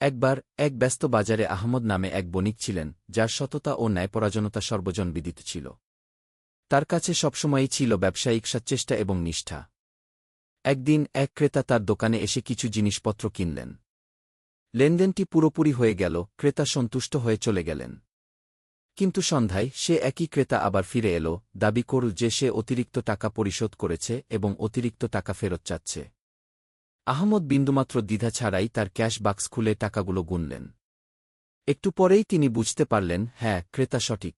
একবার এক ব্যস্ত বাজারে আহমদ নামে এক বণিক ছিলেন, যার সততা ও ন্যায়পরায়ণতা সর্বজনবিদিত ছিল। তার কাছে সবসময়ই ছিল ব্যবসায়িক সচ্চেষ্টা এবং নিষ্ঠা। একদিন এক ক্রেতা তার দোকানে এসে কিছু জিনিসপত্র কিনলেন। লেনদেনটি পুরোপুরি হয়ে গেল, ক্রেতা সন্তুষ্ট হয়ে চলে গেলেন। কিন্তু সন্ধ্যায় সে একই ক্রেতা আবার ফিরে এল, দাবি করল যে সে অতিরিক্ত টাকা পরিশোধ করেছে এবং অতিরিক্ত টাকা ফেরত চাচ্ছে। আহমদ বিন্দুমাত্র দ্বিধা ছাড়াই তার ক্যাশ বাক্স খুলে টাকাগুলো গুনলেন। একটু পরেই তিনি বুঝতে পারলেন, হ্যাঁ, ক্রেতা সঠিক।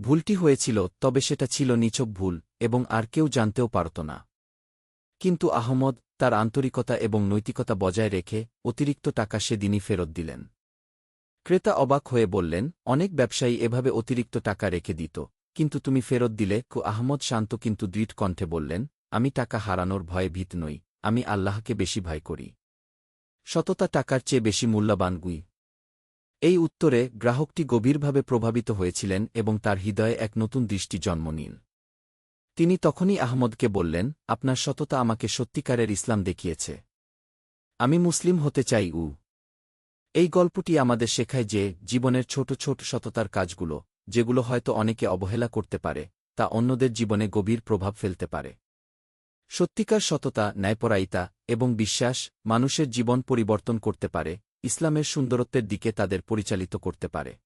ভুলটি হয়েছিল, তবে সেটা ছিল নিছক ভুল এবং আর কেউ জানতেও পারত না। কিন্তু আহমদ তার আন্তরিকতা এবং নৈতিকতা বজায় রেখে অতিরিক্ত টাকা সেদিনই ফেরত দিলেন। ক্রেতা অবাক হয়ে বললেন, অনেক ব্যবসায়ী এভাবে অতিরিক্ত টাকা রেখে দিত, কিন্তু তুমি ফেরত দিলে। আহমদ শান্ত কিন্তু দৃঢ় কণ্ঠে বললেন, আমি টাকা হারানোর ভয়ে ভীত নই, আমি আল্লাহকে বেশি ভয় করি। সততা টাকার চেয়ে বেশি মূল্যবান। এই উত্তরে গ্রাহকটি গভীরভাবে প্রভাবিত হয়েছিলেন এবং তার হৃদয়ে এক নতুন দৃষ্টি জন্ম নিল। তিনি তখনই আহমদকে বললেন, আপনার সততা আমাকে সত্যিকারের ইসলাম দেখিয়েছে। আমি মুসলিম হতে চাই। এই গল্পটি আমাদের শেখায় যে জীবনের ছোট ছোট সততার কাজগুলো, যেগুলো হয়তো অনেকে অবহেলা করতে পারে, তা অন্যদের জীবনে গভীর প্রভাব ফেলতে পারে। সত্যিকার সততা, ন্যায়পরায়িতা এবং বিশ্বাস মানুষের জীবন পরিবর্তন করতে পারে, ইসলামের সুন্দরত্বের দিকে তাদের পরিচালিত করতে পারে।